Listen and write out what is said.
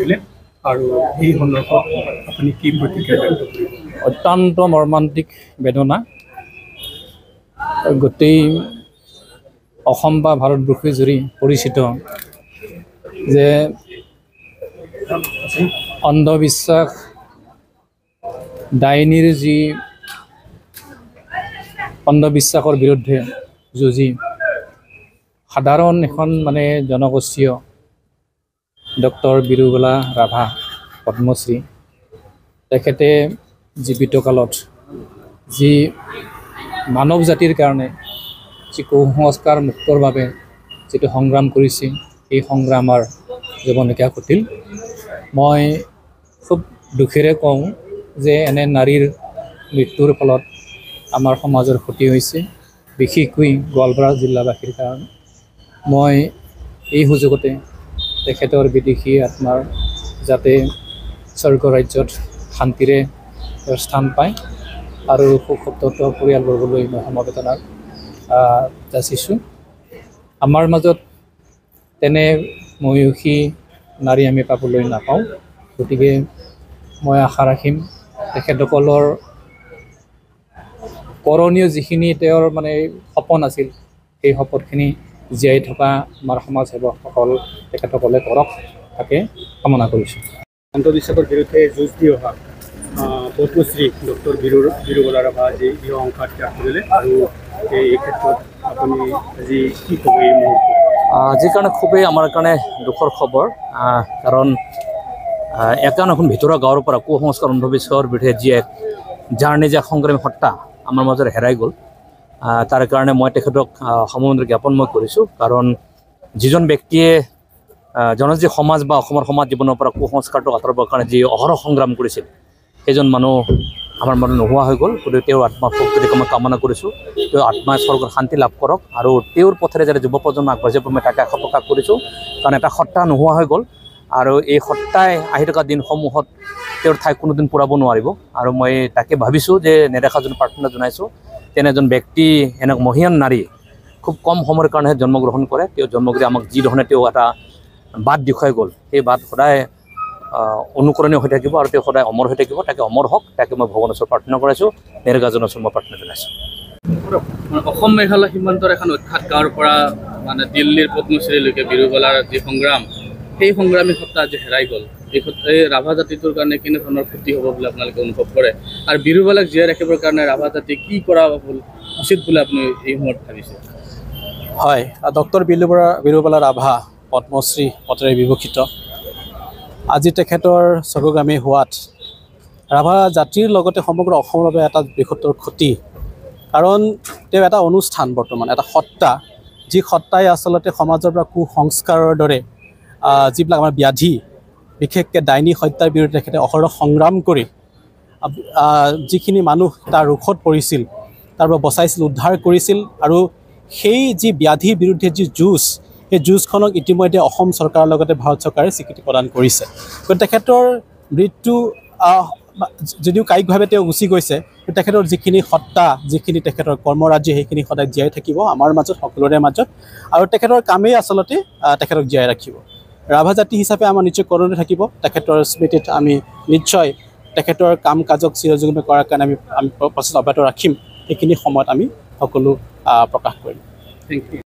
ঘটিলে আৰু এই সন্দৰ্ভত আপুনি কি প্ৰতিক্ৰিয়া ব্যক্ত কৰিব? অত্যন্ত মৰ্মান্তিক বেদনা। গোটেই অসম বা ভাৰতবৰ্ষ জুৰি পৰিচিত যে অন্ধবিশ্বাস ডাইনীৰ যি অন্ধবিশ্বাসৰ বিৰুদ্ধে যুঁজি সাধাৰণ এখন জনগোষ্ঠীয় ডক্টৰ বিৰুবলা ৰাভা পদ্মশ্ৰী তেখেতে জীৱিত কালত যি মানৱ জাতিৰ কাৰণে যি কুসংস্কাৰ মুক্তৰ বাবে যিটো সংগ্ৰাম কৰিছিল এই সংগ্ৰামৰ জীৱনিকা ঘটিল। মই খুব দুখেৰে কওঁ যে এনে নাৰীৰ মৃত্যুৰ ফলত আমাৰ সমাজৰ ক্ষতি হৈছে, বিশেষকৈ গোৱালপাৰা জিলাবাসীৰ কাৰণে। মই এই সুযোগতে তেখেতৰ বিদেশী আত্মাৰ যাতে স্বৰ্গ ৰাজ্যত শান্তিৰে স্থান পায় আৰু শোকসন্তপ্ত পৰিয়ালবৰ্গলৈ মই সমবেদনা যাচিছোঁ। আমাৰ মাজত তেনে মহিয়সী নাৰী আমি পাবলৈ নাপাওঁ, গতিকে মই আশা ৰাখিম তেখেতসকলৰ কৰণীয় যিখিনি তেওঁৰ সপোন আছিল সেই সপোনখিনি জীয়াই থকা আমাৰ সমাজ সেৱকসকল তেখেতসকলে কৰক, তাকে কামনা কৰিছোঁ। অন্ধবিশ্বাসৰ বিৰুদ্ধে যুঁজ দি অহা পদ্মশ্ৰী ডক্টৰ বিৰুবলা ৰাভা আজি গৃহ সংসাৰ ত্যাগ কৰিলে আৰু এই ক্ষেত্ৰত আপুনি আজি কি ক'ব? এই মুহূৰ্তত আজিৰ কাৰণে খুবেই আমাৰ কাৰণে দুখৰ খবৰ, কাৰণ এখন ভিতৰুৱা গাঁৱৰ পৰা কুসংস্কাৰ অন্ধবিশ্বাসৰ বিৰুদ্ধে যি এক যাৰ নিজা সংগ্ৰামী সত্তা আমাৰ মাজত হেৰাই গ'ল, তাৰ কাৰণে মই তেখেতক সমবেদনা জ্ঞাপন কৰিছোঁ। কাৰণ যিজন ব্যক্তিয়ে জনজাতি সমাজ বা অসমৰ সমাজ জীৱনৰ পৰা কুসংস্কাৰটো আঁতৰাবৰ কাৰণে যি অহৰহ সংগ্ৰাম কৰিছিল সেইজন মানুহ আমাৰ মাজত নোহোৱা হৈ গ'ল। গতিকে তেওঁৰ আত্মাৰ শক্তিক মই কামনা কৰিছোঁ, তেওঁ আত্মাই স্বৰ্গত শান্তি লাভ কৰক আৰু তেওঁৰ পথেৰে যাতে যুৱ প্ৰজন্ম আগবাঢ়ি যাব মই তাকে আশা প্ৰকাশ কৰিছোঁ। কাৰণ এটা সত্তা নোহোৱা হৈ গ'ল আৰু এই সত্তাই আহি থকা দিনসমূহত তেওঁৰ ঠাই কোনোদিন পূৰাব নোৱাৰিব আৰু মই তাকে ভাবিছোঁ যে নেদেখা যোন প্ৰাৰ্থনা জনাইছোঁ তেনে এজন ব্যক্তি, এনে মহিয়ান নাৰী খুব কম সময়ৰ কাৰণেহে জন্মগ্ৰহণ কৰে। তেওঁ জন্মগ্ৰহণ আমাক যিধৰণে তেওঁ এটা বাট দেখুৱাই গ'ল সেই বাট সদায় অনুকৰণীয় হৈ থাকিব আৰু তেওঁ সদায় অমৰ হৈ থাকিব। তাকে অমৰ হওক, তাকে মই ভগৱানৰ ওচৰত প্ৰাৰ্থনা কৰিছোঁ, নেৰেগাজনৰ ওচৰত মই প্ৰাৰ্থনা জনাইছোঁ। অসম মেঘালয় সীমান্তৰ এখন অখ্যাত গাঁৱৰ পৰা দিল্লীৰ পদ্মশ্ৰীলৈকে বিৰুবলাৰ যি সংগ্ৰাম, সেই সংগ্ৰামী সত্তা আজি হেৰাই গ'ল। এই ৰাভা জাতিটোৰ কাৰণে কেনেধৰণৰ ক্ষতি হ'ব বুলি আপোনালোকে অনুভৱ কৰে আৰু বিৰুবলাক জীয়াই ৰাখিবৰ কাৰণে ৰাভা জাতি কি কৰা উচিত বুলি আপুনি এই সময়ত ভাবিছে? হয়, ডক্টৰ বিৰুবলা ৰাভা পদ্মশ্ৰী পত্ৰেৰে বিভূষিত। আজি তেখেতৰ স্বৰ্গগামী হোৱাত ৰাভা জাতিৰ লগতে সমগ্ৰ অসমৰ বাবে এটা বৃহত্তৰ ক্ষতি। কাৰণ তেওঁ এটা অনুষ্ঠান, বৰ্তমান এটা সত্তা, যি সত্তাই আচলতে সমাজৰ পৰা কুসংস্কাৰৰ দৰে যিবিলাক আমাৰ ব্যাধি, বিশেষকৈ ডাইনী হত্যাৰ বিৰুদ্ধে তেখেতে অহৰহ সংগ্ৰাম কৰি যিখিনি মানুহ তাৰ ৰোষত পৰিছিল তাৰ পৰা বচাইছিল, উদ্ধাৰ কৰিছিল আৰু সেই যি ব্যাধিৰ বিৰুদ্ধে যি যুঁজ, সেই যুঁজখনক ইতিমধ্যে অসম চৰকাৰৰ লগতে ভাৰত চৰকাৰে স্বীকৃতি প্ৰদান কৰিছে। গতিকে তেখেতৰ মৃত্যু যদিও কায়িকভাৱে তেওঁ গুচি গৈছে, তেখেতৰ যিখিনি সত্তা, যিখিনি তেখেতৰ কৰ্মৰাজি সেইখিনি সদায় জীয়াই থাকিব আমাৰ মাজত, সকলোৰে মাজত, আৰু তেখেতৰ কামেই আচলতে তেখেতক জীয়াই ৰাখিব। ৰাভা জাতি হিচাপে আমাৰ নিশ্চয় কৰণীয় থাকিব। তেখেতৰ স্মৃতিত আমি নিশ্চয় তেখেতৰ কাম কাজক চিৰজীৱী কৰাৰ কাৰণে আমি প্ৰচেষ্টা অব্যাহত ৰাখিম। সেইখিনি সময়ত আমি সকলো প্ৰকাশ কৰিম। Thank U.